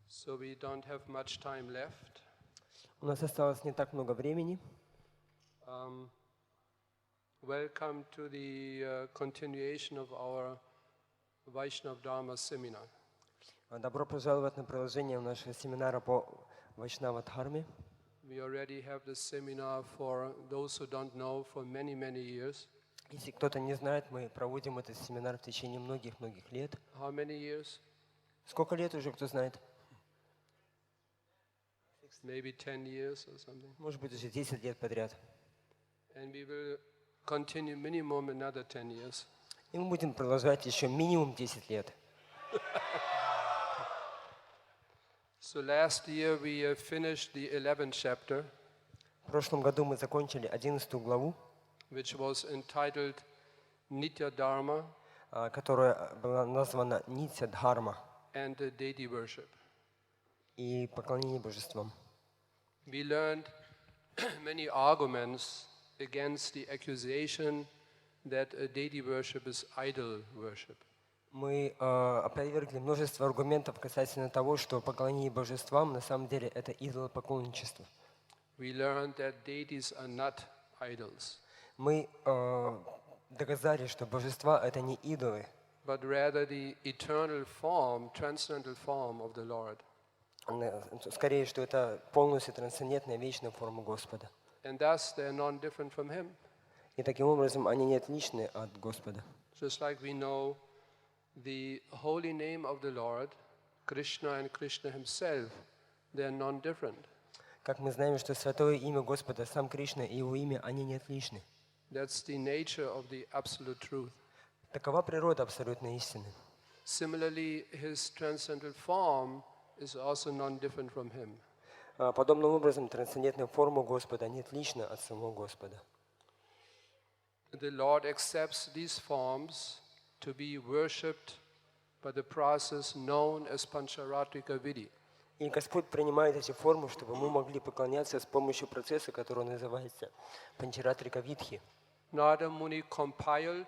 So we don't have much time left. У нас осталось не так много времени. Welcome to the continuation of our Vaishnava Dharma seminar. Добро пожаловать на продолжение нашего семинара по Вайшнава Дхарме. We already have this seminar for those who don't know for many, many years. Если кто-то не знает, мы проводим этот семинар в течение многих-многих лет. How many years? Сколько лет уже, кто знает? Maybe 10 years or something. Может быть, уже 10 лет подряд. And we will continue minimum another 10 years. И мы будем продолжать еще минимум 10 лет. So last year we finished the 11th chapter. В прошлом году мы закончили 11 главу, which was entitled Nitya Dharma которая была названа Нитья Дхарма and deity worship. И поклонение божествам. We learned many arguments against the accusation that deity worship is idol worship. Мы опровергли множество аргументов касательно того, что поклонение божествам на самом деле это идолопоклонничество. We learned that deities are not idols. Мы доказали, что божества это не идолы, but rather the eternal form, transcendental form of the Lord. Скорее, что это полностью трансцендентная вечная форма Господа. And thus they are non-different from Him. И таким образом они не отличны от Господа. Just like we know the holy name of the Lord, Krishna and Krishna Himself, they are non-different. Как мы знаем, что святое имя Господа, сам Кришна и его имя, они не отличны. That's the nature of the absolute truth. Такова природа абсолютной истины. Similarly, His transcendental form is also non-different from Him. Подобным образом, трансцендентная форма Господа не отлична от самого Господа. The Lord accepts these forms to be worshipped by the process known as Pancharatrika Vidhi. И Господь принимает эти формы, чтобы мы могли поклоняться с помощью процесса, который называется Панчаратрика Видхи. Narada Muni compiled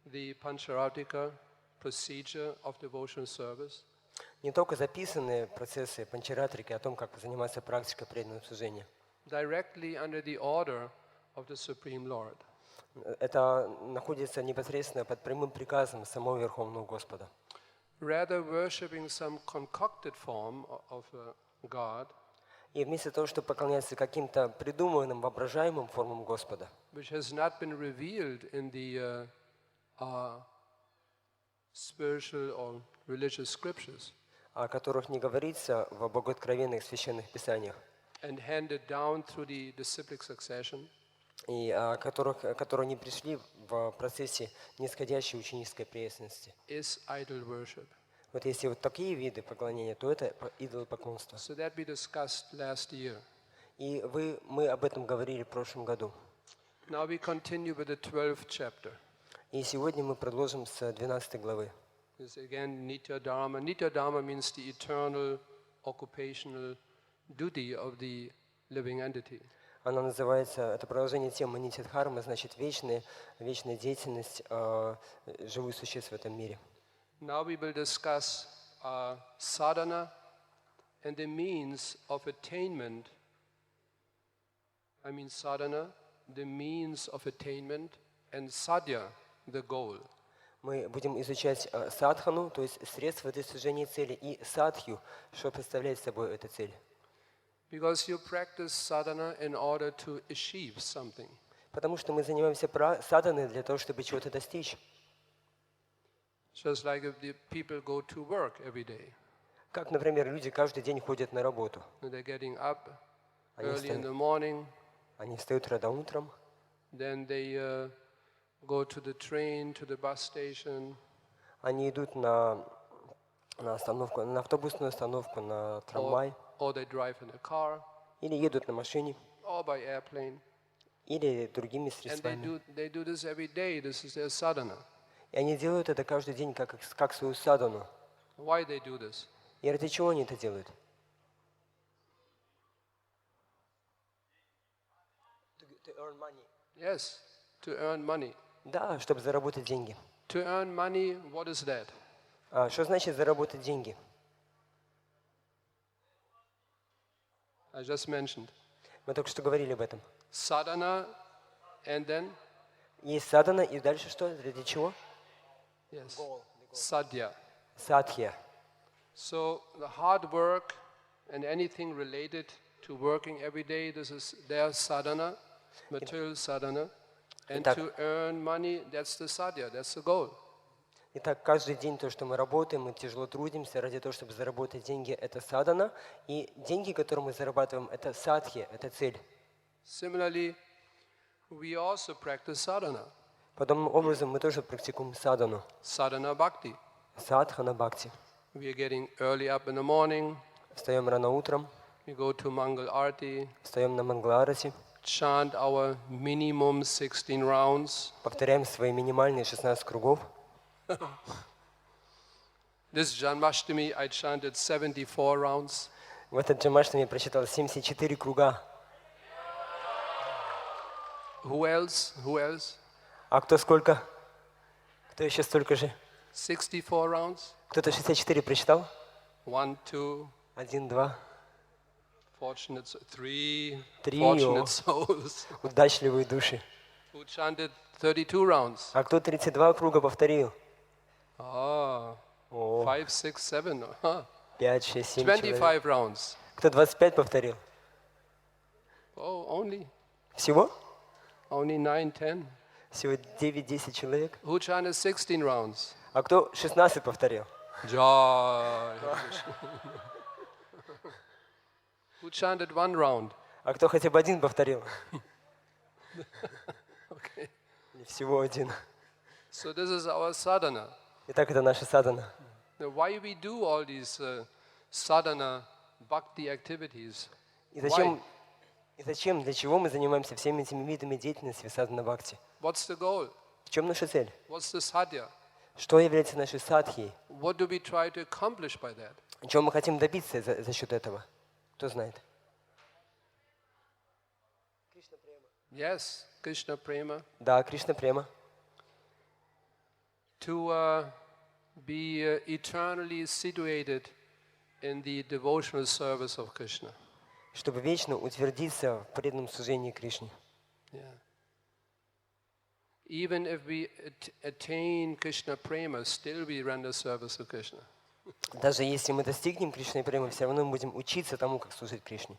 the Pancharatrika procedure of devotional service. Не только записанные процессы Панчаратрики о том, как заниматься практикой преданного служения. Directly under the order of the Supreme Lord. Это находится непосредственно под прямым приказом самого Верховного Господа. Rather worshipping some concocted form of God, и вместо того, чтобы поклоняться каким-то придуманным, воображаемым формам Господа, which has not been revealed in the spiritual or religious scriptures, о которых не говорится в богооткровенных священных писаниях, and handed down through the disciplic succession, и которые не пришли в процессе нисходящей ученической преемственности. Is idol worship. Вот если вот такие виды поклонения, то это идолопоклонство. So that we discussed last year. И мы об этом говорили в прошлом году. Now we continue with the 12th chapter. И сегодня мы продолжим с 12 главы. This again Nitya Dharma. Nitya Dharma means the eternal occupational duty of the living entity. Она называется, это продолжение темы Нитья Дхарма, значит вечная деятельность живых существ в этом мире. Now we will discuss sadhana and the means of attainment. I mean sadhana, the means of attainment, and sadhya, the goal. Мы будем изучать садхану, то есть средства достижения цели, и садхью, что представляет собой эта цель. Because you practice sadhana in order to achieve something. Потому что мы занимаемся садханой для того, чтобы чего-то достичь. Just like if the people go to work every day. Как, например, люди каждый день ходят на работу. They're getting up early in the morning. Они встают рано утром. Then they go to the train, to the bus station. Они идут на остановку, на автобусную остановку, на трамвай. Or they drive in a car. Или едут на машине. Or by airplane. Или другими средствами. And they do this every day. This is their sadhana. И они делают это каждый день как свою садхану. Why they do this? И ради чего они это делают? To earn money. Yes, to earn money. Да, чтобы заработать деньги. To earn money, what is that? Что значит заработать деньги? I just mentioned. Мы только что говорили об этом. Sadhana, and then? Есть садхана, и дальше что? Ради чего? Yes. Sadhya. Садхья. So the hard work and anything related to working every day, this is their sadhana, material sadhana. And to earn money, that's the sadhya, that's the goal. Итак, каждый день то, что мы работаем, мы тяжело трудимся ради того, чтобы заработать деньги, это садхана. И деньги, которые мы зарабатываем, это садхи, это цель. Similarly, we also practice sadhana. Подобным образом мы тоже практикуем садхану. Sadhana bhakti. Садхана бхакти. We are getting early up in the morning. Встаем рано утром. We go to Mangal Arati. Встаем на Мангаларати. Chant our minimum 16 rounds. Повторяем свои минимальные 16 кругов. This Janmashtami I chanted 74 rounds. В этот Джамаштами я прочитал 74 круга. Who else? Who else? А кто сколько? Кто еще столько же? 64 rounds? Кто-то 64 прочитал? 1, 2. 1, 2. Fortunate, 3. Trio. Fortunate souls. Удачливые души. Who chanted 32 rounds? А кто 32 круга повторил? Ah, О, 5, 6, 7. Huh. 5, 6, 7 человек. 25 rounds. Кто 25 повторил? Oh, only Всего? 9, 10. Всего 9-10 человек. Who chanted 16 rounds? А кто 16 повторил? Jai. Who chanted 1 round? А кто хотя бы один повторил? Okay. Или всего один. So this is our sadhana. Итак, это наша садхана. Now, why we do all these sadhana bhakti activities? И зачем, для чего мы занимаемся всеми этими видами деятельности в садхана бхакти? What's the goal? В чем наша цель? What's the sadhya? Что является нашей садхией? What do we try to accomplish by that? Чего мы хотим добиться за счет этого? Кто знает? Yes, Krishna prema. Да, Кришна према. To be eternally situated in the devotional service of Krishna. Чтобы вечно утвердиться в преданном служении Кришне. Yeah. Even if we attain Krishna prema, still we render service to Krishna. Даже если мы достигнем Кришны премы, все равно мы будем учиться тому, как служить Кришне.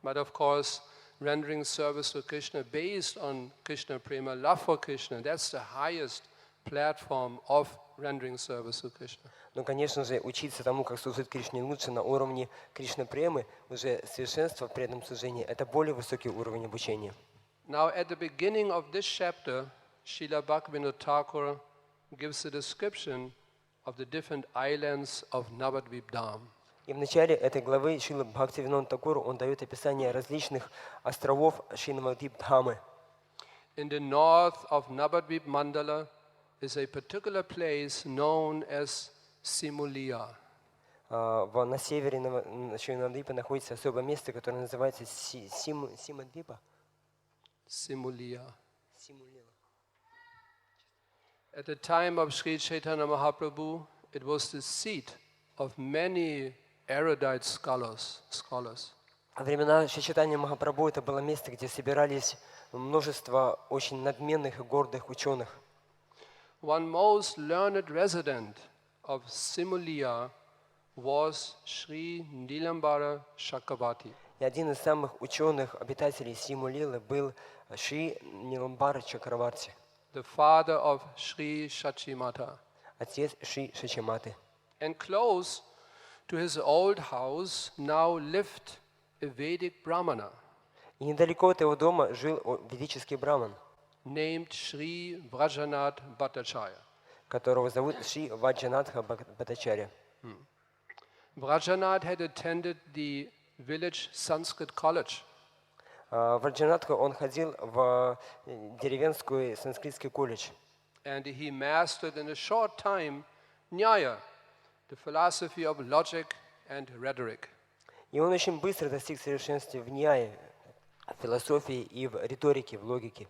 But of course, rendering service to Krishna based on Krishna prema, love for Krishna, that's the highest platform of rendering service to Krishna. Но, конечно же, учиться тому, как служить Кришне лучше на уровне Кришна премы, уже совершенство в преданном служении, это более высокий уровень обучения. Now, at the beginning of this chapter, Srila Bhaktivinoda Thakur gives a description of the different islands of Navadvip Dham. И в начале этой главы Шрила Бхактивинода Такур, он дает описание различных островов Шри-Навадвип-Дхамы. In the north of Navadvip Mandala is a particular place known as Simulia. На севере Шри-Навадвипа находится особое место, которое называется Симадвипа. Simulia. At the time of Sri Chaitanya Mahaprabhu, it was the seat of many erudite scholars. Во времена Шри Чайтаньи Махапрабху это было место, где собирались множество очень надменных и гордых ученых. One most learned resident of Simulia was Sri Nilambara Chakravarti. И один из самых ученых обитателей Симулилы был Шри Ниламбара Чакраварти, the father of Sri Shachimata. отец Шри Шачиматы. And close to his old house now lived a Vedic Brahmana И недалеко от его дома жил ведический браман, named Sri Vrajanath Bhattacharya. которого зовут Шри Ваджанатха Бхаттачарья. Vrajanath had attended the village Sanskrit college. Ваджанатха, он ходил в деревенский санскритский колледж. And he mastered in a short time Nyaya, the philosophy of logic and rhetoric. И он очень быстро достиг совершенства в ньяе, в философии и в риторике, в логике.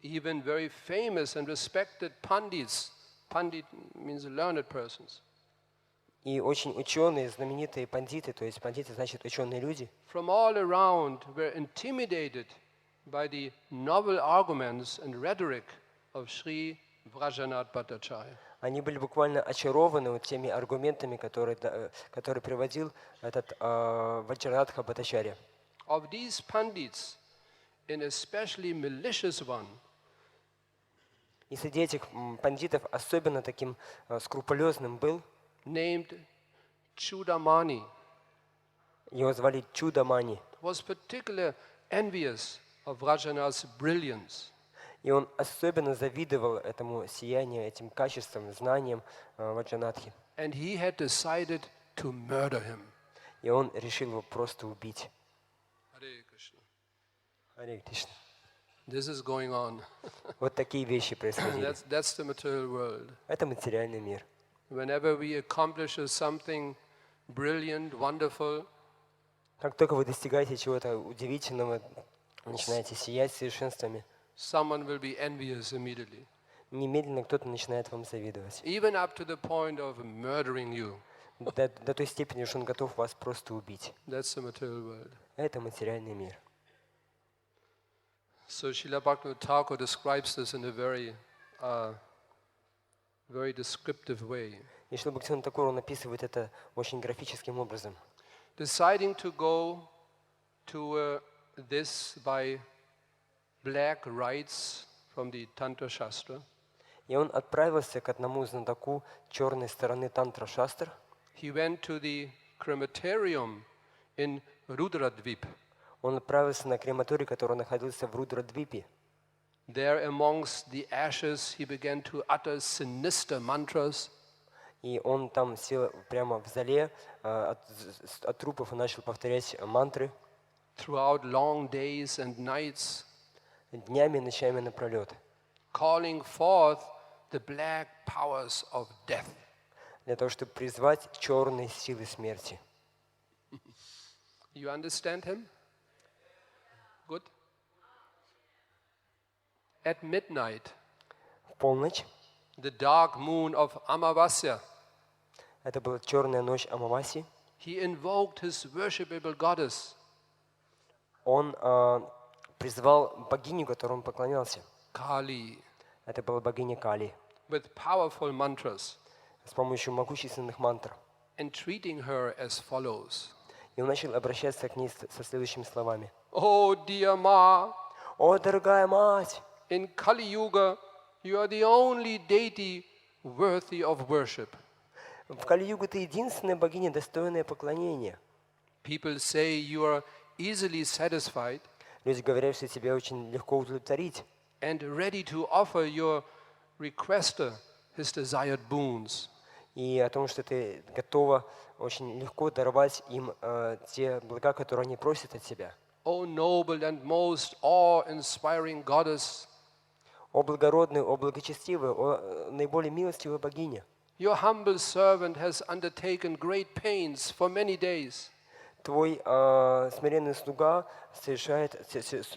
Even very famous and respected pandits, pandit means learned persons, И очень ученые, знаменитые пандиты, то есть пандиты значит ученые люди, from all around were intimidated by the novel arguments and rhetoric of Sri Vrajanath Bhattacharya. они были буквально очарованы вот теми аргументами, которые приводил этот Ваджранатха Бхаттачарья. Of these pandits, an especially malicious one, И среди этих пандитов особенно таким скрупулезным был, named Chudamani, его звали Чудамани, was particularly envious of Vrajanath's brilliance. и он особенно завидовал этому сиянию, этим качествам, знаниям Ваджранатхи. And he had decided to murder him. И он решил его просто убить. Hare Krishna. Харе Кришна. This is going on. Вот такие вещи происходили. That's the material world. Это материальный мир. Whenever we accomplish something brilliant, wonderful, Как только вы достигаете чего-то удивительного, начинаете сиять совершенствами, someone will be envious immediately. немедленно кто-то начинает вам завидовать. Even up to the point of murdering you. До той степени, что он готов вас просто убить. That's the material world. Это материальный мир. So Srila Bhaktivinoda Thakur describes this in a very descriptive way. И Шрила Бхактивинода Тхакур он описывает это очень графическим образом. Deciding to go to this by black rites from the Tantra Shastra, И он отправился к одному знатоку черной стороны Тантра-шастр. he went to the crematorium in Rudradvip. Он отправился на крематорий, который находился в Рудрадвипе. There amongst the ashes he began to utter sinister mantras. И он там сел прямо в зале от трупов и начал повторять мантры Throughout long days and nights, днями и ночами напролет, calling forth the black powers of death. для того, чтобы призвать черные силы смерти. You understand him? Good. At midnight, В полночь, the dark moon of Amavasya, это была черная ночь Амаваси, he invoked his worshipable goddess, он призвал богиню, которой он поклонялся. Kali, Это была богиня Кали, with powerful mantras, с помощью могущественных мантр. entreating her as follows. И он начал обращаться к ней со следующими словами. Oh dear Ma, «О, дорогая мать, in Kali Yuga, you are the only deity worthy of worship. в Кали-югу ты единственная богиня, достойная поклонения. People say you are easily satisfied Люди говорят, что тебя очень легко удовлетворить, and ready to offer your requester his desired boons. и о том, что ты готова очень легко даровать им те блага, которые они просят от тебя. O noble and most awe-inspiring goddess, О благородная, о благочестивая, о наиболее милостивая богиня, your humble servant has undertaken great pains for many days. твой смиренный слуга совершает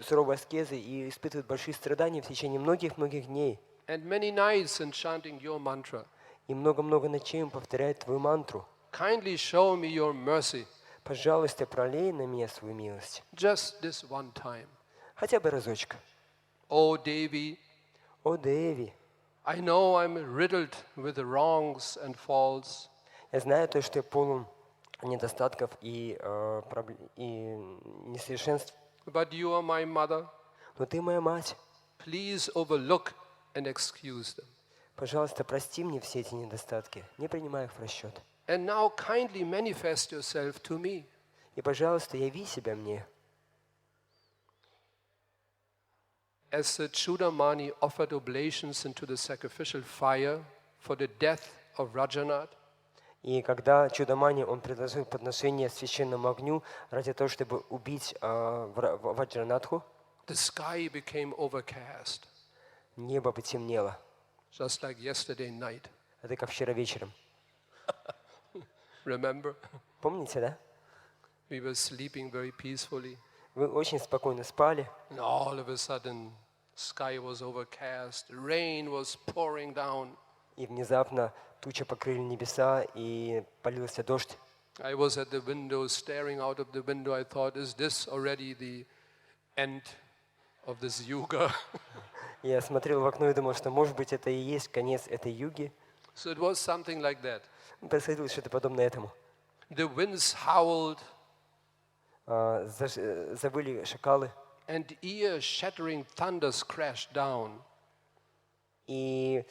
суровые аскезы и испытывает большие страдания в течение многих-многих дней. And many nights in chanting your mantra. И много-много ночей он повторяет твою мантру. Kindly show me your mercy, Пожалуйста, пролей на меня свою милость. just this one time. Хотя бы разочек. O Devi, О, Деви, I know I'm riddled with wrongs and faults, я знаю то, что я полон недостатков и несовершенств, but you are my mother. но ты моя мать. Please overlook and excuse them. Пожалуйста, прости мне все эти недостатки, не принимай их в расчет. And now kindly manifest yourself to me. И, пожалуйста, яви себя мне. As the Chudamani offered oblations into the sacrificial fire for the death of Rajanath, И когда Чудамани, он предложил подношение священному огню ради того, чтобы убить Ваджранатху, the sky became overcast, небо потемнело. just like yesterday night. Это как вчера вечером. Remember? Помните, да? We were sleeping very peacefully, Вы очень спокойно спали, and all of a sudden, sky was overcast, rain was pouring down. И внезапно тучи покрыли небеса, и полился дождь. I was at the window, staring out of the window. I thought, is this already the end of this yuga? Я смотрел в окно и думал, что, может быть, это и есть конец этой юги. So it was something like that. Происходило что-то подобное этому. The winds howled, Завыли шакалы, and ear-shattering thunders crashed down. и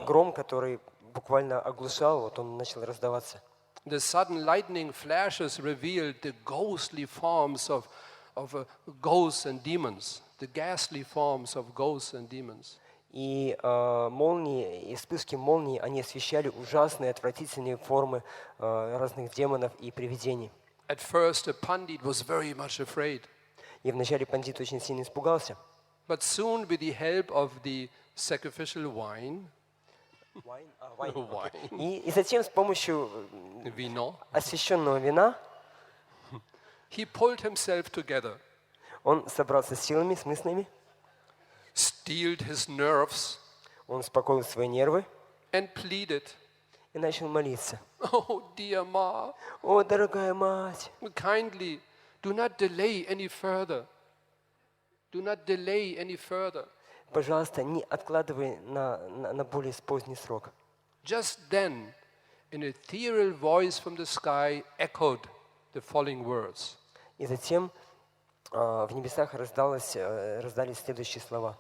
гром, который буквально оглушал, вот он начал раздаваться. The sudden lightning flashes revealed the ghostly forms of ghosts and demons, the ghastly forms of ghosts and demons. И молнии, и вспышки молний, они освещали ужасные, отвратительные формы разных демонов и привидений. At first, the pandit was very much afraid. И вначале пандит очень сильно испугался. But soon, with the help of the sacrificial wine, И затем с помощью vino, освященного вина he pulled himself together, он собрался с силами, с мыслями, steeled his nerves, он успокоил свои нервы and pleaded, и начал молиться. "Oh, dear Ma, О, дорогая мать, kindly do not delay any further. Do not delay any further." пожалуйста, не откладывай на более поздний срок. Just then, an ethereal voice from the sky echoed the following words. И затем в небесах раздались следующие слова.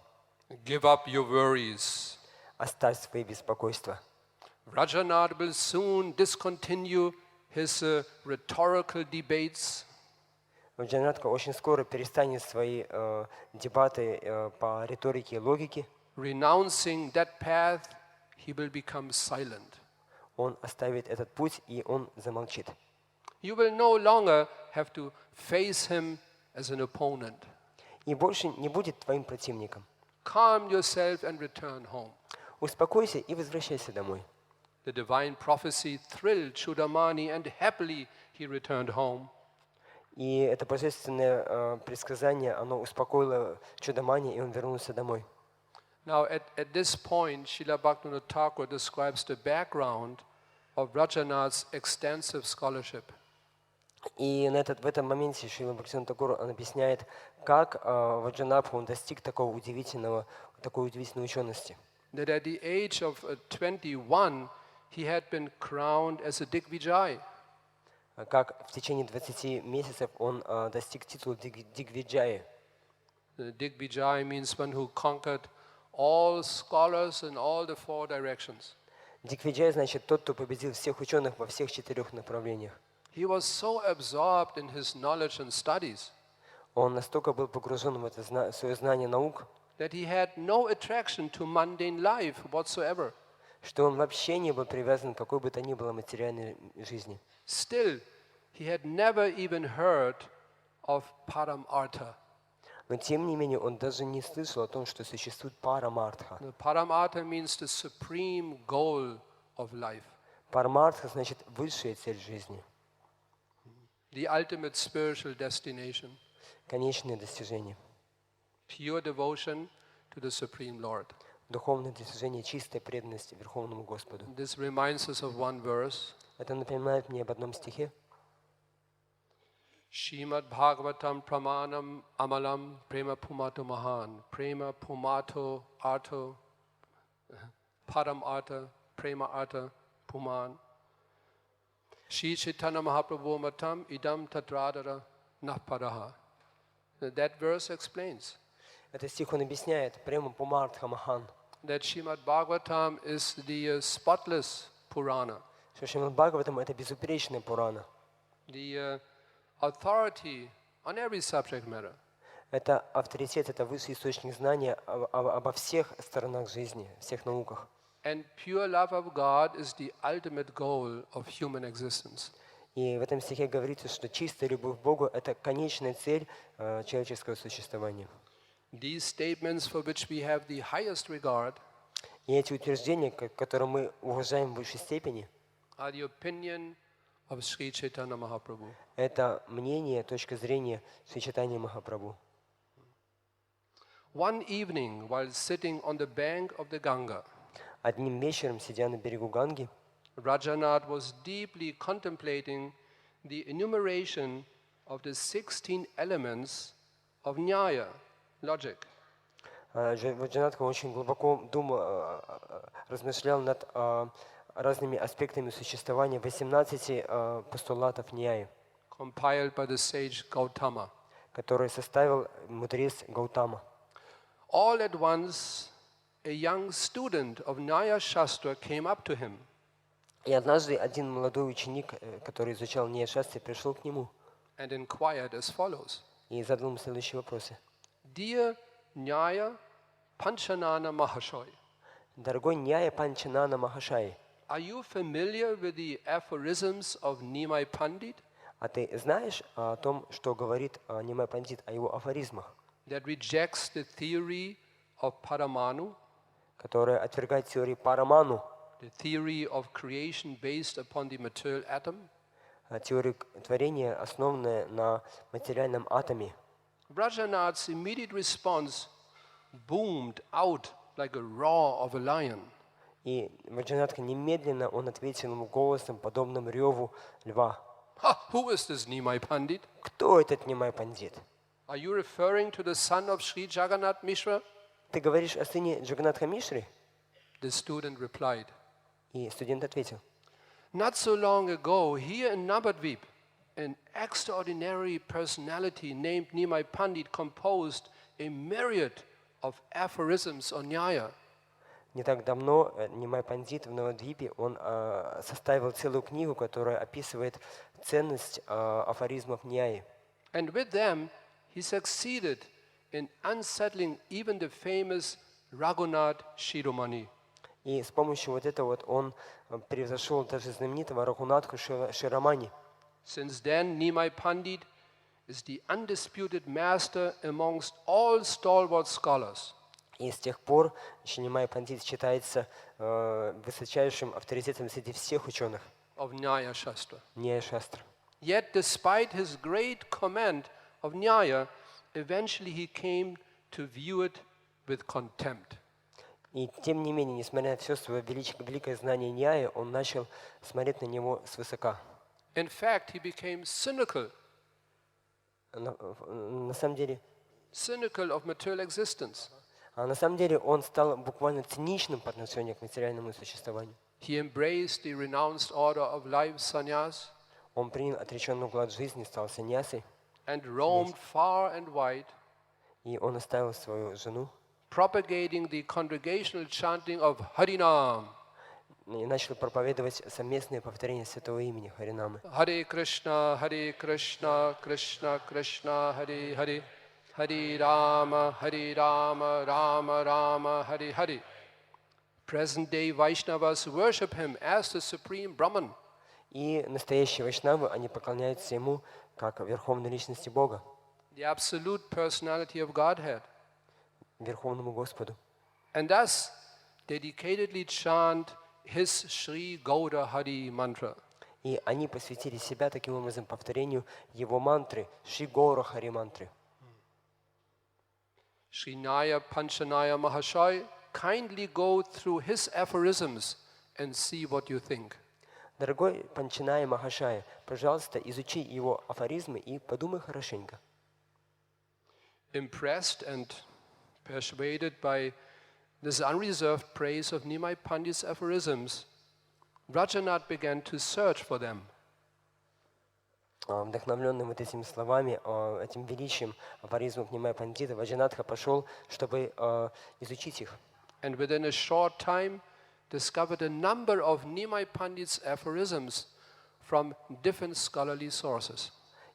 Give up your worries. Оставь свои беспокойства. Rajanath will soon discontinue his rhetorical debates. Ваджанатха очень скоро перестанет свои дебаты по риторике и логике. Renouncing that path, he will become silent. Он оставит этот путь, и он замолчит. You will no longer have to face him as an opponent. И больше не будет твоим противником. Calm yourself and return home. Успокойся и возвращайся домой. The divine prophecy thrilled Chudamani, and happily he returned home. И это божественное предсказание, оно успокоило Чудамани, и он вернулся домой. Now, at this point, Srila Bhaktivinoda Thakur describes the background of Rajanath's extensive scholarship. И в этом моменте Шрила Бхактивинода Тхакур он объясняет, как Ваджанатха он достиг такой удивительной учености. That at the age of 21, he had been crowned as a Digvijay. Как в течение 20 месяцев он достиг титула Дигвиджая. Digvijay means one who conquered all scholars in all the four directions. Дигвиджай значит тот, кто победил всех ученых во всех 4 направлениях. He was so absorbed in his knowledge and studies Он настолько был погружен в это свое знание наук, that he had no attraction to mundane life whatsoever. что он вообще не был привязан к какой бы то ни было материальной жизни. Still, he had never even heard of Paramartha. Но тем не менее он даже не слышал о том, что существует парамартха. Paramartha means the supreme goal of life. Парамартха значит высшая цель жизни, The ultimate spiritual destination. конечное достижение, Pure devotion to the Supreme Lord. духовное достижение чистой преданности Верховному Господу. This reminds us of one verse. Это напоминает мне об одном стихе. Shrimad Bhagavatam Pramanam Amalam Prema Pumato Mahan. Prema Pumato Artho Param Artha Prema Artha Puman. Shri Chaitanya Mahaprabhu Matam Idam Tatradara Naparaha. That verse explains Этот стих он объясняет Према Пумартха Махан. that Shrimad Bhagavatam is the spotless Purana. Что Шримад Бхагаватам это безупречная Пурана. The authority on every subject matter. Это авторитет, это высший источник знания обо всех сторонах жизни, всех науках. And pure love of God is the ultimate goal of human existence. И в этом стихе говорится, что чистая любовь к Богу – это конечная цель человеческого существования. These statements for which we have the highest regard И эти утверждения, которые мы уважаем в высшей степени, are the opinion of Sri Chaitanya Mahaprabhu. это мнение, точка зрения Шри Чайтаньи Махапрабху. One evening, while sitting on the bank of the Ganga, Одним вечером, сидя на берегу Ганги, Rajanath was deeply contemplating the enumeration of the 16 elements of Nyaya, logic. Ваджанатха очень глубоко размышлял над разными аспектами существования 18 постулатов Ньяи, compiled by the sage Gautama. которые составил мудрец Гаутама. All at once, a young student of Nyaya Shastra came up to him. И однажды один молодой ученик, который изучал Ньяя-шастры, пришел к нему And inquired as follows. и задал ему следующие вопросы. Dear Nyaya Panchanana Mahashoy, Дорогой Ньяя Панчанана Махашай, are you familiar with the aphorisms of Nimai Pandit а ты знаешь о том, что говорит Нимай Пандит о его афоризмах, that rejects the theory of Paramanu, которые отвергают теорию Параману, the theory of creation based upon the material atom? теорию творения, основанную на материальном атоме? Rajanath's immediate response boomed out like a roar of a lion. И Ваджанатха немедленно он ответил ему голосом, подобным реву льва. Who is this Nimai Pandit? Кто этот Нимай Пандит? Are you referring to the son of Sri Jagannath Mishra? Ты говоришь о сыне Джаганатха Мишры? The student replied, И студент ответил. not so long ago, here in Navadvip, an extraordinary personality named Nimai Pandit composed a myriad of aphorisms on Nyaya. Не так давно Нимай Пандит в Навадвипе, он составил целую книгу, которая описывает ценность афоризмов Ньяи. And with them, he succeeded in unsettling even the famous Raghunath Shiromani. И с помощью вот этого вот он превзошел даже знаменитого Рагунатху Широмани. Since then, Nimai Pandit is the undisputed master amongst all stalwart scholars. И с тех пор Нимай Пандит считается высочайшим авторитетом среди всех ученых Of Nyaya Shastra. Ньяя-шастры. Yet, despite his great command of Nyaya, eventually he came to view it with contempt. И тем не менее, несмотря на все свое великое знание Ньяи, он начал смотреть на него свысока. In fact, he became cynical На самом деле, of material existence. на самом деле он стал буквально циничным по отношению к материальному существованию. He embraced the renounced order of life sannyas Он принял отреченный уклад жизни, стал саньясой, and roamed far and wide, и он оставил свою жену, propagating the congregational chanting of Harinam. и начал проповедовать совместное повторение святого имени Харинамы. Hare Krishna, Krishna Krishna, Hare Hare, Hare Rama, Rama Rama, Hare Hare. Present-day Vaishnavas worship him as the supreme Brahman. И настоящие вайшнавы, они поклоняются ему как верховной личности Бога, The absolute personality of Godhead. Верховному Господу. And thus, dedicatedly chant his Sri Gauda Hari mantra. И они посвятили себя таким образом повторению его мантры, Шри Гаура Хари мантры. Sri Nyaya Panchanaya Mahashoy, kindly go through his aphorisms and see what you think. Дорогой Панчаная Махашая, пожалуйста, изучи его афоризмы и подумай хорошенько. Impressed and persuaded by this unreserved praise of Nimai Pandit's aphorisms, Rajanath began to search for them. Вдохновленный вот этими словами, этим величием афоризмов Нимай Пандита, Ваджанатха пошел, чтобы изучить их. And within a short time, discovered a number of Nimai Pandit's aphorisms from different scholarly sources.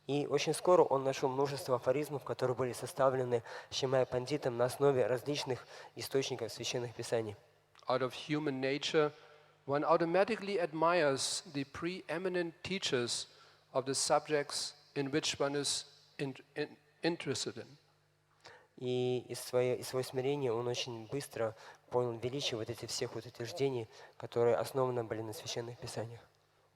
И очень скоро он нашел множество афоризмов, которые были составлены Нимай Пандитом на основе различных источников священных писаний. Out of human nature, one automatically admires the preeminent teachers of the subjects in which one is interested in. И из своего смирения он очень быстро понял величие вот этих всех вот утверждений, которые основаны были на священных писаниях.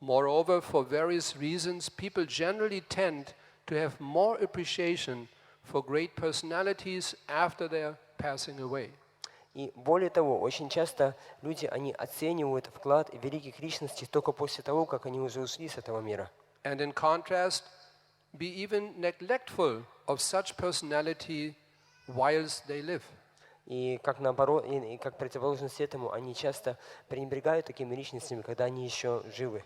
Moreover, for various reasons, people generally tend to have more appreciation for great personalities after their passing away. И более того, очень часто люди, они оценивают вклад великих личностей только после того, как они уже ушли с этого мира. And in contrast, be even neglectful of such personality whilst they live. И как наоборот, и как противоположность этому, они часто пренебрегают такими личностями, когда они еще живы.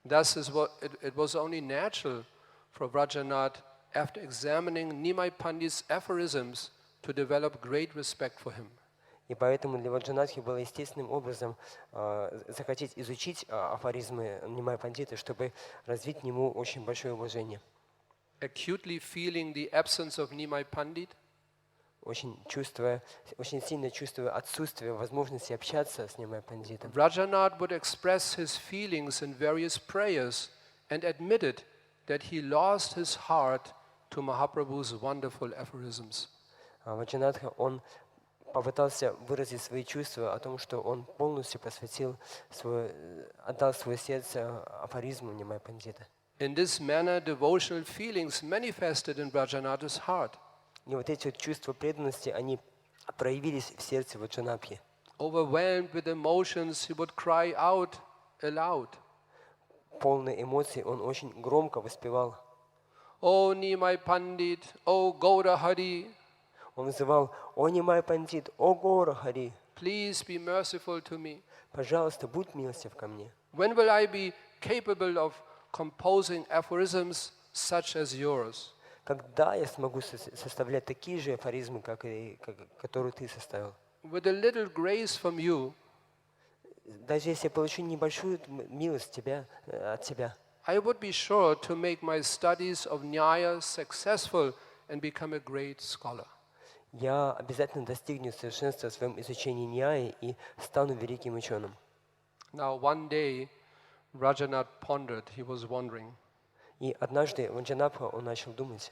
Thus, it was only natural for Vrajanath, after examining Nimai Pandit's aphorisms, to develop great respect for him. И поэтому для Ваджанатхи было естественным образом захотеть изучить афоризмы Нимай Пандита, чтобы развить к нему очень большое уважение. Acutely feeling the absence of Nimai Pandit, Очень сильно чувствуя отсутствие возможности общаться с Нимай Пандитом, Vrajanath would express his feelings in various prayers and admitted that he lost his heart to Mahaprabhu's wonderful aphorisms. Ваджанатха, он попытался выразить свои чувства о том, что он полностью отдал свое сердце афоризму Нимай Пандита. In this manner, devotional feelings manifested in Vrajanath's heart. И вот эти вот чувства преданности, они проявились в сердце Ваджанатхи. Overwhelmed with emotions, he would cry out aloud. Полный эмоций, он очень громко воспевал. O Nimai Pandit, O Gaura Hari, Он называл «О Нимай Пандит, о Гора Хари, please be merciful to me. пожалуйста, будь милостив ко мне. When will I be capable of composing aphorisms such as yours? Когда я смогу составлять такие же афоризмы, которые ты составил? With a little grace from you, Даже если я получу небольшую милость от тебя, I would be sure to make my studies of Nyaya successful and become a great scholar. я обязательно достигну совершенства в своем изучении ньяи и стану великим ученым. Now one day, Vrajanath pondered, he was wondering. И однажды Ваджанатха, он начал думать.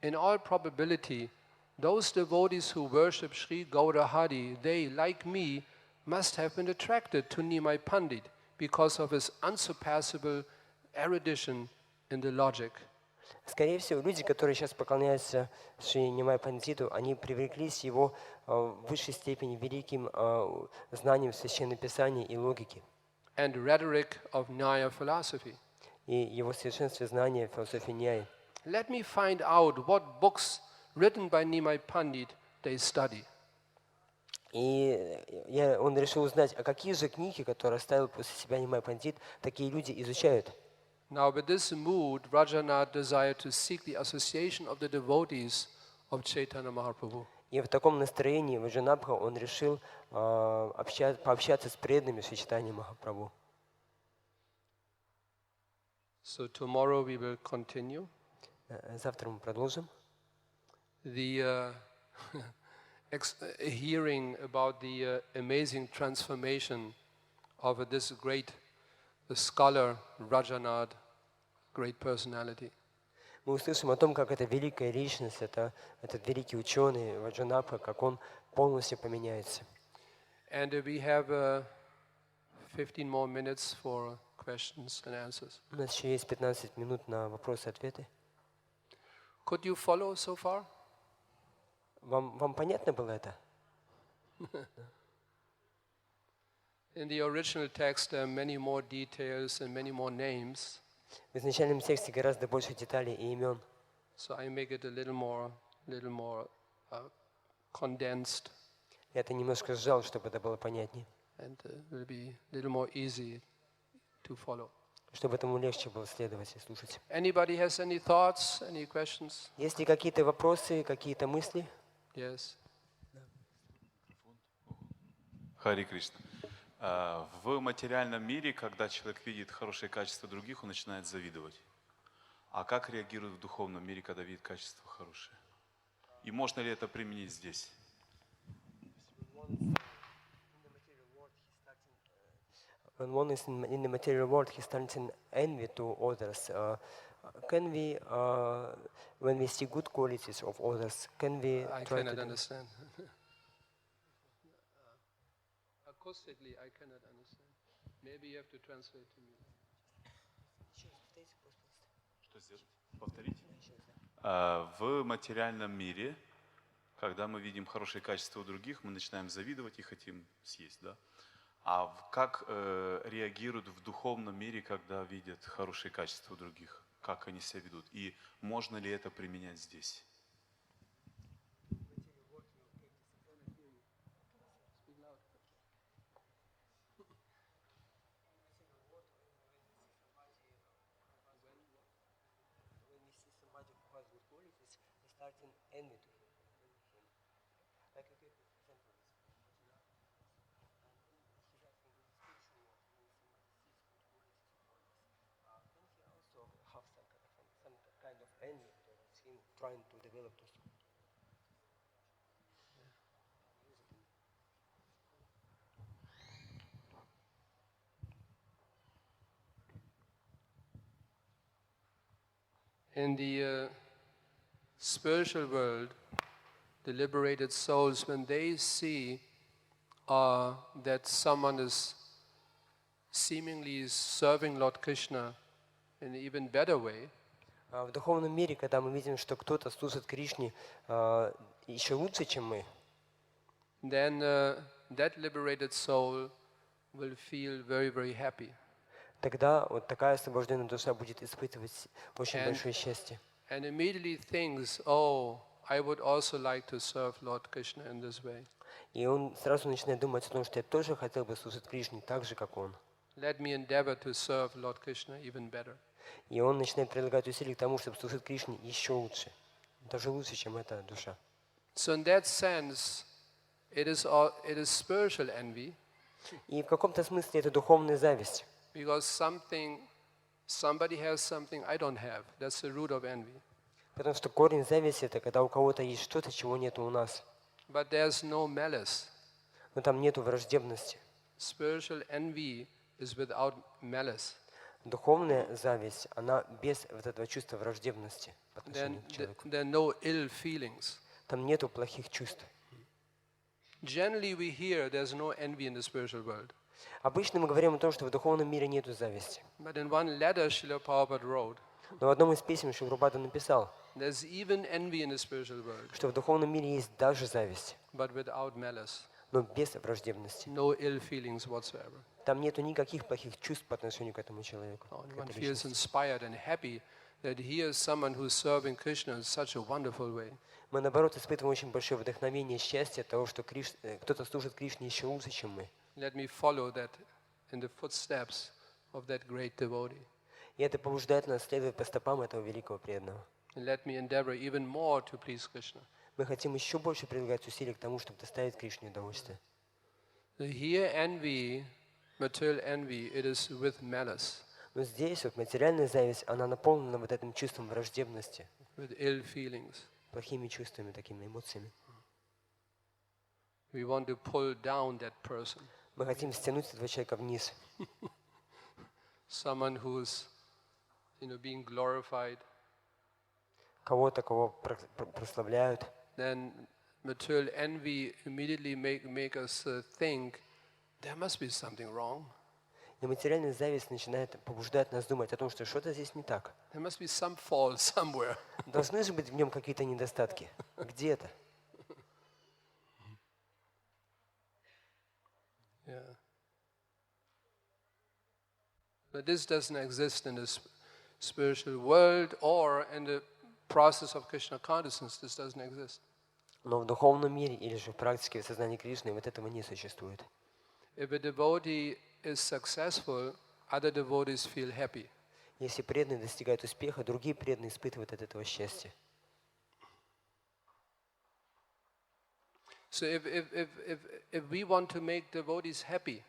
In all probability, those devotees who worship Sri Gaurahari, they, like me, must have been attracted to Nimai Pandit because of his unsurpassable erudition in the logic. Скорее всего, люди, которые сейчас поклоняются Шри Нимай Пандиту, они привлеклись его в высшей степени великим знанием Священного Писания и логики. And rhetoric of Nyaya philosophy. И его совершенстве знания философии ньяи. Let me find out what books written by Nimai Pandit they study. И он решил узнать, а какие же книги, которые оставил после себя Нимай Пандит, такие люди изучают. Now, with this mood, Vrajanath desired to seek the association of the devotees of Chaitanya Mahaprabhu. И в таком настроении Ваджанатха он решил пообщаться с преданными Шри Чайтаньи Махапрабху. So tomorrow we will continue. Завтра мы продолжим. The hearing about the amazing transformation of this great scholar Vrajanath, great personality. Мы услышим о том, как эта великая личность, этот великий ученый Ваджанатха, как он полностью поменяется. And we have 15 more minutes for questions and answers. У нас еще есть 15 минут на вопросы и ответы. Could you follow so far? Вам понятно было это? In the original text, there are many more details and many more names. В изначальном тексте гораздо больше деталей и имен. So I make it a little more condensed. Я это немножко сжал, чтобы это было понятнее. And will be a little more easy to follow. Чтобы этому легче было следовать и слушать. Anybody has any thoughts, any questions? Есть ли какие-то вопросы, какие-то мысли? Yes. Хари Кришна. В материальном мире, когда человек видит хорошие качества других, он начинает завидовать. А как реагирует в духовном мире, когда видит качества хорошие? И можно ли это применить здесь? When one is in the material world, he starts in envy to others. Can we, when we see good qualities of others, can we I try cannot to understand. Acoustically, I cannot understand. Maybe you have to translate to me. Что сделать? Повторите. В материальном мире, Когда мы видим хорошие качества у других, мы начинаем завидовать и хотим съесть, да? А как реагируют в духовном мире, когда видят хорошие качества у других? Как они себя ведут? И можно ли это применять здесь? Trying to develop this. In the spiritual world, the liberated souls, when they see that someone is seemingly serving Lord Krishna in an even better way, В духовном мире, когда мы видим, что кто-то служит Кришне еще лучше, чем мы, then that liberated soul will feel very, very happy. тогда вот такая освобожденная душа будет испытывать очень большое счастье. And immediately thinks, oh, I would also like to serve Lord Krishna in this way. И он сразу начинает думать о том, что я тоже хотел бы служить Кришне так же, как он. Let me endeavor to serve Lord Krishna even better. И он начинает прилагать усилия к тому, чтобы служить Кришне еще лучше. Даже лучше, чем эта душа. So in that sense, it is spiritual envy. И в каком-то смысле это духовная зависть. Because somebody has something I don't have. That's the root of envy. Потому что корень зависти – это когда у кого-то есть что-то, чего нет у нас. But there's no malice. Но там нету враждебности. Spiritual envy is without malice. Духовная зависть, она без вот этого чувства враждебности по отношению к человеку. There are no ill feelings. Там нету плохих чувств. Generally we hear there's no envy in the spiritual world. Обычно мы говорим о том, что в духовном мире нету зависти. But in one letter Srila Prabhupada wrote, Но в одном из писем Шрила Прабхупада написал, there's even envy in the spiritual world, что в духовном мире есть даже зависть, but without malice. но без враждебности. No ill feelings whatsoever. Там нету никаких плохих чувств по отношению к этому человеку. One feels inspired and happy that here is someone who's serving Krishna in such a wonderful way. Мы, наоборот, испытываем очень большое вдохновение и счастье от того, что кто-то служит Кришне еще лучше, чем мы. Let me follow that in the footsteps of that great devotee. И это побуждает нас следовать по стопам этого великого преданного. And let me endeavor even more to please Krishna. Мы хотим еще больше прилагать усилий к тому, чтобы доставить Кришне удовольствие. Here envy, material envy, it is with malice. Но здесь вот материальная зависть, она наполнена вот этим чувством враждебности, With ill feelings. плохими чувствами, такими эмоциями. We want to pull down that person. Мы хотим стянуть этого человека вниз. Someone who's, being glorified. Кого-то, кого прославляют. Then material envy immediately make us think there must be something wrong. И материальная зависть начинает побуждать нас думать о том, что что-то здесь не так. There must be some fault somewhere. Должны же быть в нем какие-то недостатки. Где-то. Yeah. But this doesn't exist in the spiritual world or in the process of Krishna consciousness. This doesn't exist. Но в духовном мире или же в практике сознания Кришны вот этого не существует. If a devotee is successful, other devotees feel happy. Если преданные достигают успеха, другие преданные испытывают от этого счастье. So if we want to make devotees happy,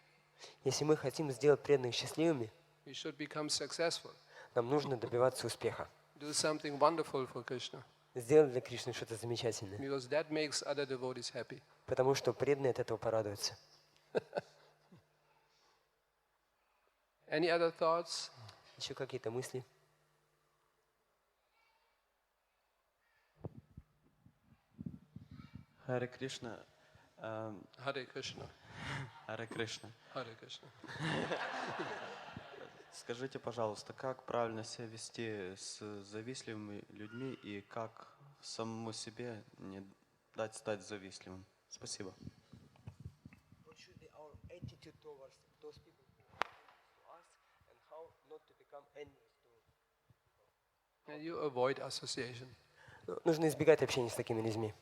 Если мы хотим сделать преданных счастливыми, we should become successful. нам нужно добиваться успеха. Do something wonderful for Krishna, Сделать для Кришны что-то замечательное. because that makes other devotees happy. Потому что преданные от этого порадуются. Any other thoughts? Еще какие-то мысли? Харе Кришна. Hare Krishna. Харе Кришна. Hare Krishna. Скажите, пожалуйста, как правильно себя вести с завистливыми людьми и как самому себе не дать стать завистливым? Спасибо. What should be our attitude towards those people who are to us, and how not to become envious to? And you avoid association. Нужно избегать общения с такими людьми.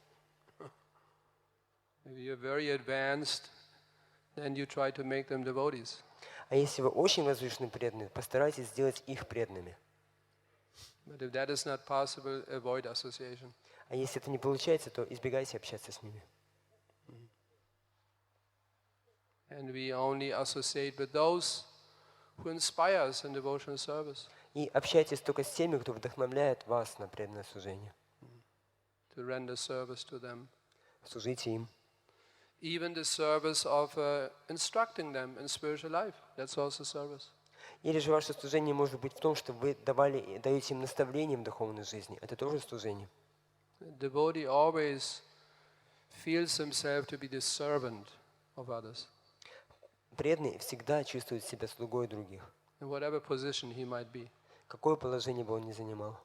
If you're very advanced, then you try to make them devotees. А если вы очень возвышенные преданные, постарайтесь сделать их преданными. But if that is not possible, avoid association. А если это не получается, то избегайте общаться с ними. And we only associate with those who inspire us in devotional service. И общайтесь только с теми, кто вдохновляет вас на преданное служение. To render service to them. Служите им. Even the service of instructing them in spiritual life, that's also service. Или же ваше служение может быть в том, что вы даете им наставления в духовной жизни. Это тоже служение. The devotee always feels himself to be the servant of others. Преданный всегда чувствует себя слугой других. In whatever position he might be. Какое положение бы он ни занимал.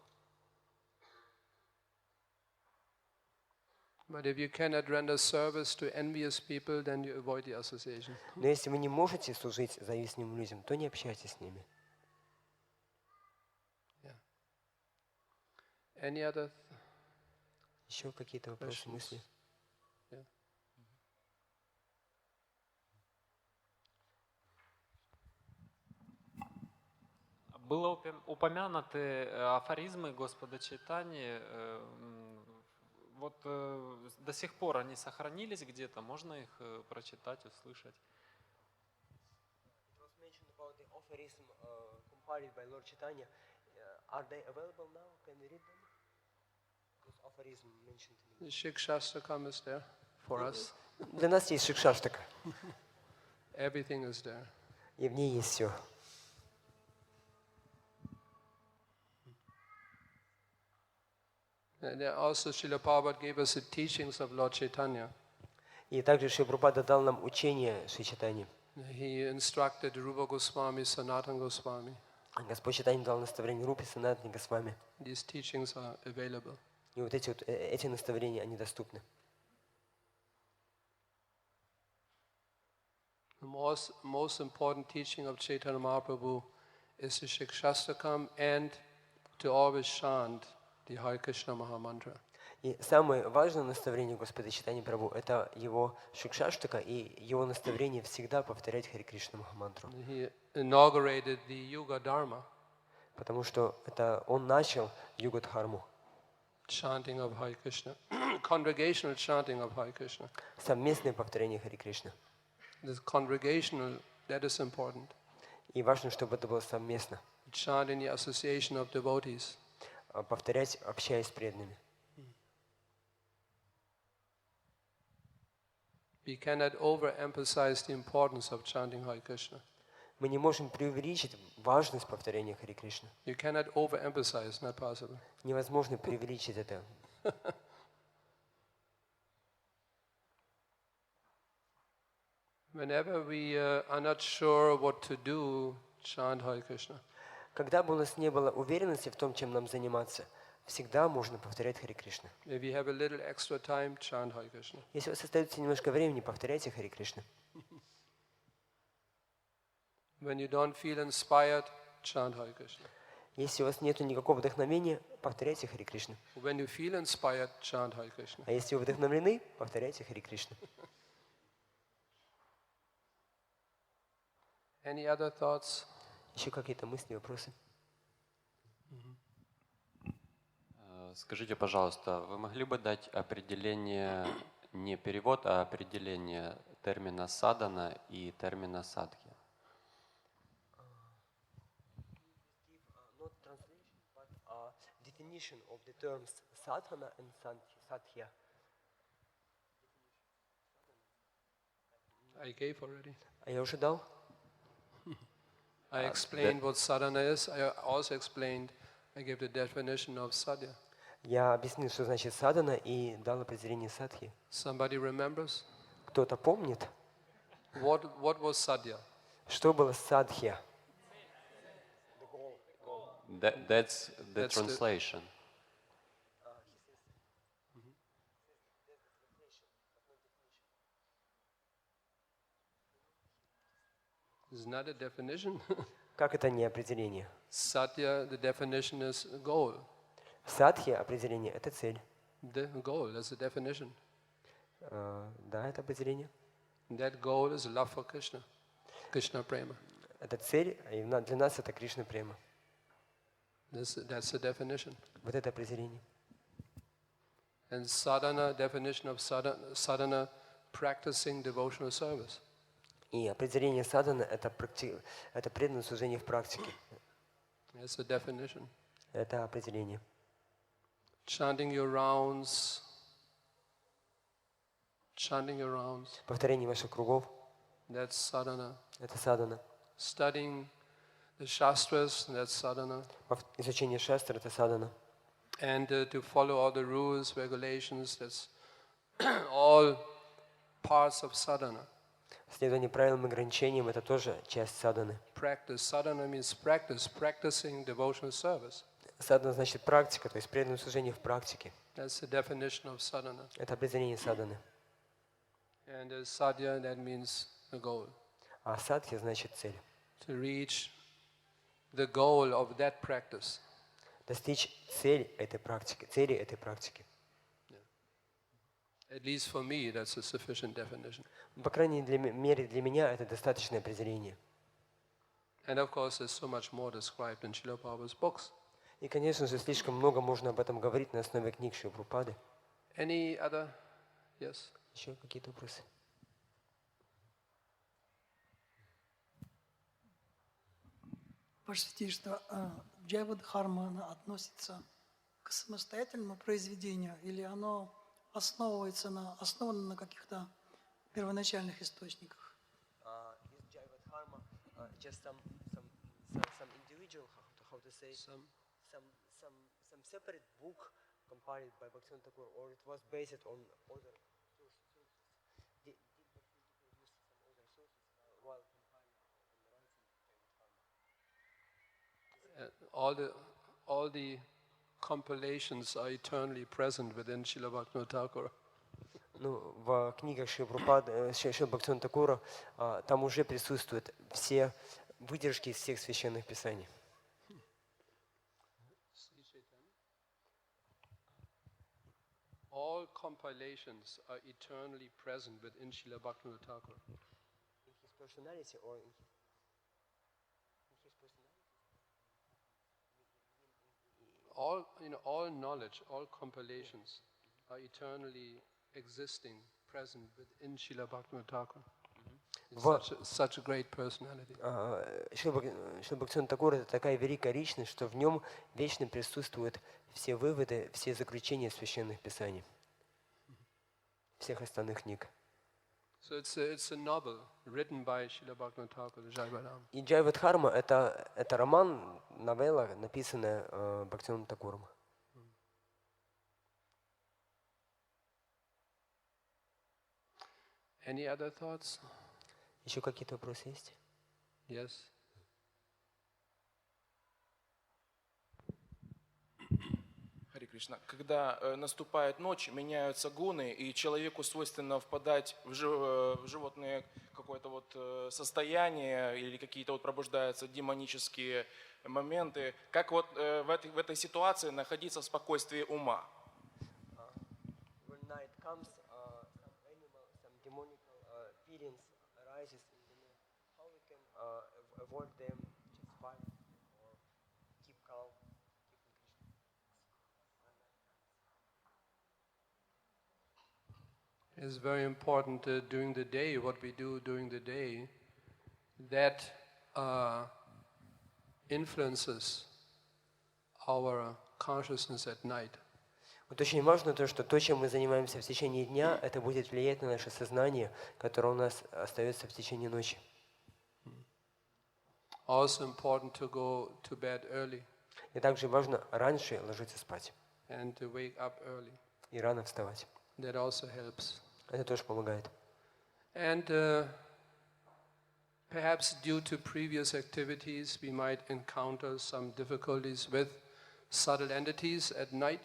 But if you cannot render service to envious people, then you avoid the association. Но если вы не можете служить завистливым людям, то не общайтесь с ними. Yeah. Any other Еще какие-то вопросы, questions? мысли? Yeah. Было упомянуты афоризмы Господа Чайтаньи. Вот до сих пор они сохранились где-то, можно их прочитать, услышать. It was mentioned about the aphorism compiled by Lord Chaitanya. Are they available now? Can we read them? Those aphorisms mentioned. The Shikshastakam is there for us. Для нас есть шикшаштака, Everything is there. и в ней есть все. And there also Srila Prabhupada gave us the teachings of Lord Chaitanya. И также Шри Прабхупада дал нам учение Шри Чайтаньи. He instructed Rupa Goswami, Sanatana Goswami. Господь Чайтанья дал наставление Рупе, Санатане Госвами. These teachings are available. И вот эти наставления, они доступны. The most important teaching of Chaitanya Mahaprabhu is the Shikshastakam and to always chant the Hare Krishna Maha Mantra. И самое важное наставление Господа Чайтаньи Прабху – это его шикшаштака и его наставление всегда повторять Харе Кришна Махамантру. He inaugurated the Yuga Dharma, Потому что это он начал Юга Дхарму, chanting of Hare Krishna, congregational chanting of Hare Krishna. совместное повторение Харе Кришны. This congregational, that is important. И важно, чтобы это было совместно. Chant in the association of devotees. Повторять, общаясь с преданными. We cannot overemphasize the importance of chanting Hare Krishna. Мы не можем преувеличить важность повторения Харе Кришны. You cannot overemphasize, not possible. Невозможно преувеличить это. Whenever we are not sure what to do, chant Hare Krishna. Когда бы у нас не было уверенности в том, чем нам заниматься, всегда можно повторять Харе Кришна. If you have a little extra time, chant Hare Krishna. Если у вас остается немножко времени, повторяйте Харе Кришна. When you don't feel inspired, chant Hare Krishna. Если у вас нет никакого вдохновения, повторяйте Харе Кришна. When you feel inspired, chant Hare Krishna. А если вы вдохновлены, повторяйте Харе Кришна. Any other thoughts? Еще какие-то мысли, вопросы? Скажите, пожалуйста, вы могли бы дать определение, не перевод, а определение термина садана и термина садхи? Not translation, but definition of the terms sadhana and sadhya. I gave already. А я уже дал? I explained what sadhana is. I also explained, I gave the definition of sadhya. Я объяснил, что значит садхана, и дал определение садхи. Somebody remembers? Кто-то помнит, What was sadhya? что было садхья? That's the That's the- translation. It's not a definition. Как это не определение? Satya, the definition is a goal. Садхи определение — это цель. The goal, that's the definition. Да, это определение. That goal is love for Krishna, Krishna prema. Это цель, и для нас это Кришна према. That's the definition. Вот это определение. And sadhana, definition of sadhana, practicing devotional service. И определение садхана — это преданное служение в практике. That's the definition. Это определение. Chanting your rounds. Повторение ваших кругов — That's sadhana. это садхана. Studying the shastras, that's sadhana. Изучение шастр — это садхана. And to follow all the rules, regulations, that's all parts of sadhana. Следование правилам и ограничениям — это тоже часть садханы. Practice. Sadhana means practice, practicing devotional service. Садхана значит практика, то есть преданное служение в практике. That's the definition of sadhana. Это определение садханы. And sadhya, that means the goal. А садхи значит цель. To reach the goal of that practice. Достичь цели этой практики. At least for me, that's a sufficient definition. По крайней мере, для меня это достаточное определение. And of course, there's so much more described in Srila Prabhupada's books. И, конечно же, слишком много можно об этом говорить на основе книг Шрилы Прабхупады. Any other? Yes? Еще какие-то вопросы? Ваше Святейшество, джайва дхарма, она относится к самостоятельному произведению или оно основано на каких-то первоначальных источниках? Is джайва дхарма just some individual, how to say, some separate book compiled by Bhaktivinoda Thakur, or it was based on other sources? Did Bhaktivinoda use some other sources while compiling and writing All the compilations are eternally present within Srila Bhaktivinoda Thakur. Ну, в книгах Шрилы Бхактивинода Thakura там уже присутствуют все выдержки из всех священных писаний. All compilations are eternally present within Srila Bhaktivinoda Thakur. In his personality or in his personality? All knowledge, all compilations are eternally existing, present within Srila Bhaktivinoda Thakur. Such a great personality. Шрила Бхактивинода Thakura — это такая великая личность, что в нем вечно присутствуют все выводы, все заключения священных писаний, всех остальных книг. So it's a novel written by Srila Bhaktivinoda Thakur, Jaivaram. И Джайва Дхарма — это роман, новелла, написанная Бхактивинодом Thakуром. Any other thoughts? Еще какие-то вопросы есть? Yes. Харе Кришна. Когда наступает ночь, меняются гуны, и человеку свойственно впадать в животное какое-то вот состояние, или какие-то вот пробуждаются демонические моменты. Как вот в этой ситуации находиться в спокойствии ума? When night comes, some animal, some demonical feelings arises in the night. How we can avoid them, just fight or keep calm, keep in Krishna? It's very important during the day, what we do during the day, that influences our consciousness at night. Вот очень важно то, что то, чем мы занимаемся в течение дня, это будет влиять на наше сознание, которое у нас остается в течение ночи. Also important to go to bed early И также важно раньше ложиться спать and to wake up early. и рано вставать. That also helps. Это тоже помогает. And perhaps due to previous activities, we might encounter some difficulties with subtle entities at night.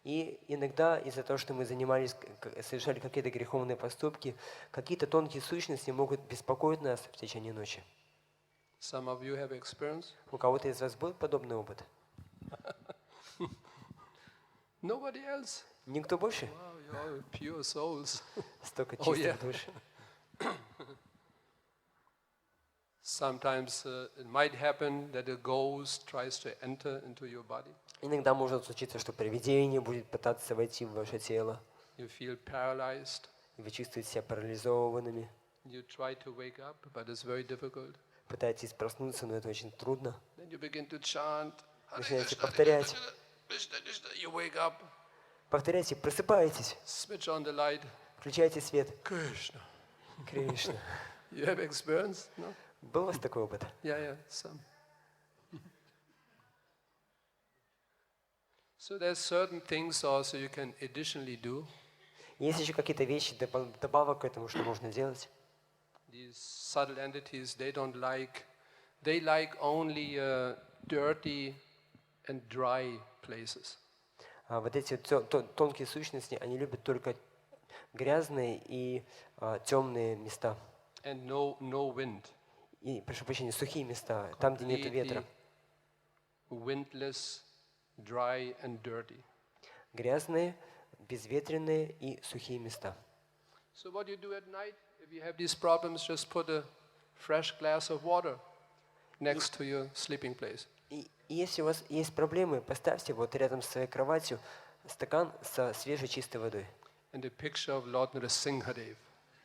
И иногда из-за того, что мы совершали какие-то греховные поступки, какие-то тонкие сущности могут беспокоить нас в течение ночи. Some of you have experience. У кого-то из вас был подобный опыт? Nobody else. Никто больше? Wow, you're pure souls. Столько Oh, чистых yeah. душ. Sometimes it might happen that a ghost tries to enter into your body. Иногда может случиться, что привидение будет пытаться войти в ваше тело. You feel paralyzed. И вы чувствуете себя парализованными. You try to wake up, but it's very difficult. Пытаетесь проснуться, но это очень трудно. Then you begin to chant. Начинаете повторять. You wake up. Повторяйте, просыпаетесь. Switch on the light. Включайте свет. Krishna. Кришна. You have experience? No? Был у вас такой опыт? Yeah, some. So there's certain things also you can additionally do. Есть еще какие-то вещи, добавок к этому, что можно делать. These subtle entities, they like only dirty and dry places. А вот эти тонкие сущности, они любят только грязные и темные места. And no wind. И, прошу прощения, сухие места, там, где нет ветра. Windless, dry and dirty. Грязные, безветренные и сухие места. So what you do at night, if you have these problems, just put a fresh glass of water next to your sleeping place. И если у вас есть проблемы, поставьте вот рядом с своей кроватью стакан со свежей чистой водой. And a picture of Lord Nrsimhadev.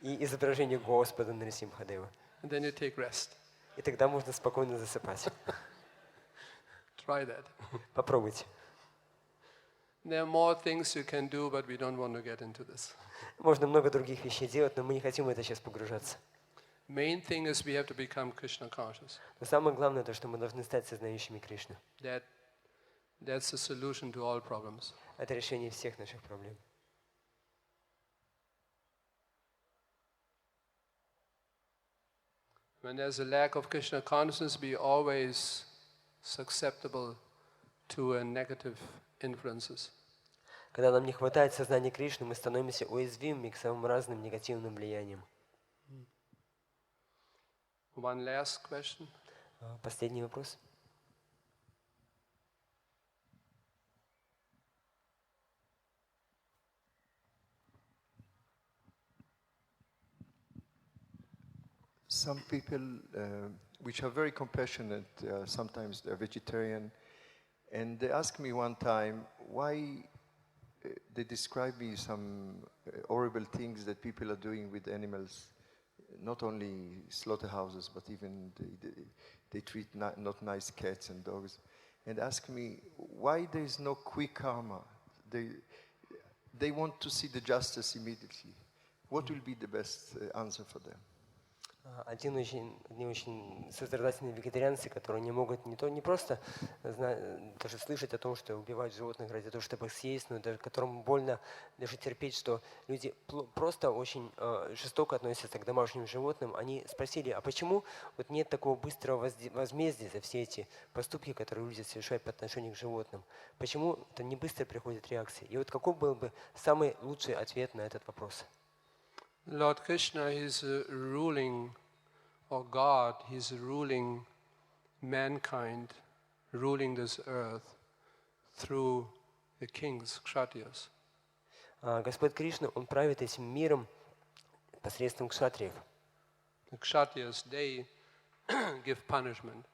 И изображение Господа Нарисимхадева. And then you take rest. И тогда можно спокойно засыпать. Try that. Попробуйте. There are more things you can do, but we don't want to get into this. Можно много других вещей делать, но мы не хотим в это сейчас погружаться. Main thing is we have to become Krishna conscious. Но самое главное то, что мы должны стать сознающими Кришну. That's the solution to all problems. Это решение всех наших проблем. When there's a lack of Krishna consciousness, we always susceptible to negative influences. Когда нам не хватает сознания Кришны, мы становимся уязвимыми к самым разным негативным влияниям. One last question. Последний вопрос. Some people which are very compassionate, sometimes they're vegetarian, and they asked me one time why they describe me some horrible things that people are doing with animals, not only slaughterhouses, but even they treat not nice cats and dogs, and ask me why there is no quick karma. They want to see the justice immediately. What will be the best answer for them? Они очень сострадательные вегетарианцы, которые не могут не просто даже слышать о том, что убивают животных ради того, чтобы их съесть, но даже которым больно даже терпеть, что люди просто очень жестоко относятся к домашним животным. Они спросили, а почему вот нет такого быстрого возмездия за все эти поступки, которые люди совершают по отношению к животным? Почему это не быстро приходит реакция? И вот какой был бы самый лучший ответ на этот вопрос? Lord Krishna is ruling, or God, He's ruling mankind, ruling this earth through the kings, kshatriyas. Господь Кришна, Он правит этим миром посредством кшатриев. The kshatriyas, they give punishment.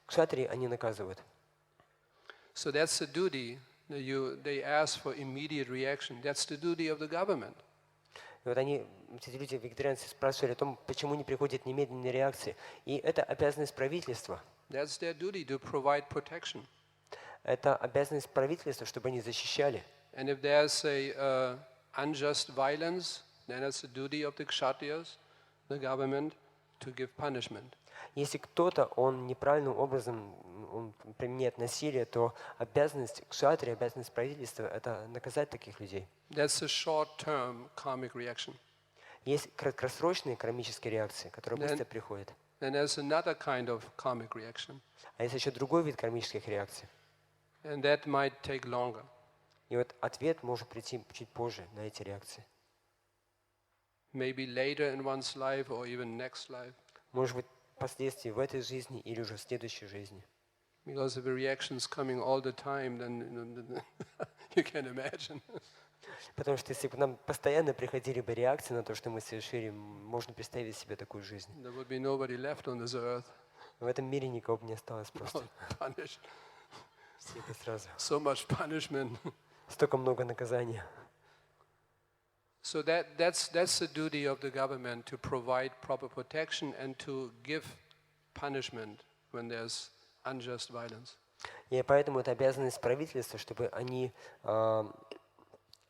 Кшатрии, они наказывают. So that's the duty. They ask for immediate reaction. That's the duty of the government. И вот эти люди, вегетарианцы, спрашивали о том, почему не приходит немедленная реакция. И это обязанность правительства. That's their duty to provide protection. Это обязанность правительства, чтобы они защищали. And if there's a unjust violence, then it's the duty of the kshatriyas, the government, to give punishment. Если кто-то, он неправильным образом применяет насилие, то обязанность кшатрии, обязанность правительства – это наказать таких людей. That's a short-term karmic reaction. Есть краткосрочные кармические реакции, которые быстро приходят. And there's another kind of karmic reaction. А есть еще другой вид кармических реакций. And that might take longer. И вот ответ может прийти чуть позже на эти реакции. Maybe later in one's life or even next life. Может быть, последствий в этой жизни или уже в следующей жизни. Because if the reaction's coming all the time, then you can imagine. Потому что если бы нам постоянно приходили бы реакции на то, что мы совершили, можно представить себе такую жизнь. There would be nobody left on this earth. В этом мире никого бы не осталось просто. Punished. Все бы сразу. So much punishment. Столько много наказания. So that's the duty of the government, to provide proper protection and to give punishment when there's unjust violence. И поэтому это обязанность правительства, чтобы они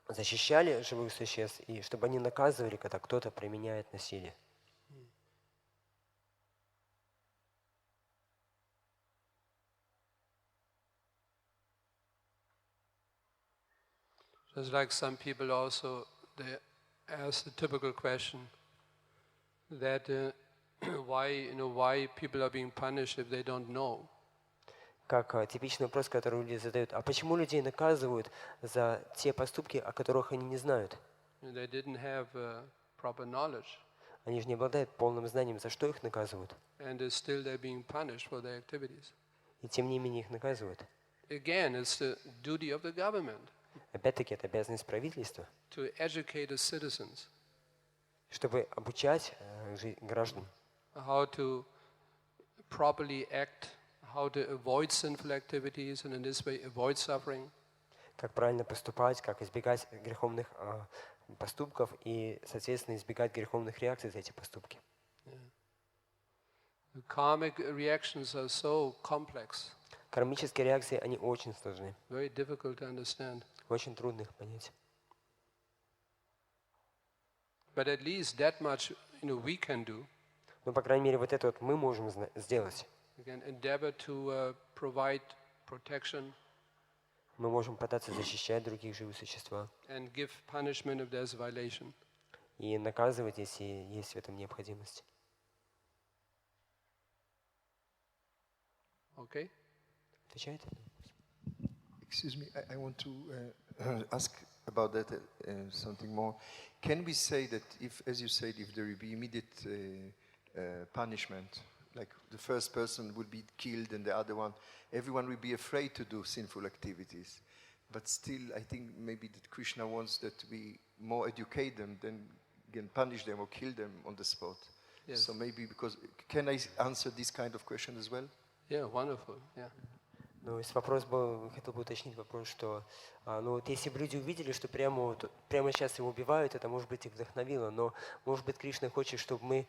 защищали живых существ и чтобы они наказывали, когда кто-то применяет насилие. Just like some people also, they ask the typical question that why people are being punished if they don't know. Как типичный вопрос, который люди задают: а почему людей наказывают за те поступки, о которых они не знают? They didn't have proper knowledge. Они же не обладают полным знанием, за что их наказывают. And still they're being punished for their activities. И тем не менее их наказывают. Again, it's the duty of the government. Опять-таки, это обязанность правительства, to educate the citizens, чтобы обучать граждан, how to properly act, how to avoid sinful activities, and in this way avoid suffering. Как правильно поступать, как избегать греховных поступков и, соответственно, избегать греховных реакций за эти поступки. The karmic reactions are so complex. Кармические реакции, они очень сложны. Very difficult to understand. Очень трудно их понять. But at least that much, we can do. Но, по крайней мере, вот это вот мы можем сделать. We can endeavor to provide protection. Мы можем пытаться защищать других живых существ. And give punishment if there's violation. И наказывать, если есть в этом необходимость. Okay? Отвечает? Excuse me, I want to ask about that something more. Can we say that if, as you said, if there will be immediate punishment, like the first person will be killed and the other one, everyone will be afraid to do sinful activities. But still, I think maybe that Krishna wants that we more educate them than again punish them or kill them on the spot. Yes. So maybe because, can I answer this kind of question as well? Yeah, wonderful. Yeah. Ну, если вопрос был, хотел бы уточнить вопрос, что, вот если бы люди увидели, что прямо сейчас его убивают, это, может быть, их вдохновило, но, может быть, Кришна хочет, чтобы мы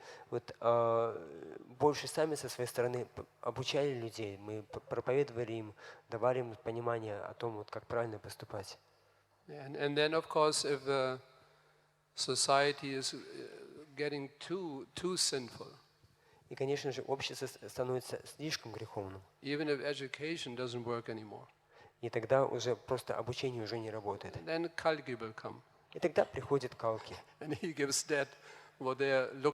больше сами со своей стороны обучали людей, мы проповедовали им, давали им понимание о том, как правильно поступать. And then, of course, if the society is getting too sinful, и, конечно же, общество становится слишком греховным. Even if education doesn't work anymore. И тогда уже просто обучение уже не работает. Then Kalki will come. И тогда приходит Калки. And he gives that what they are looking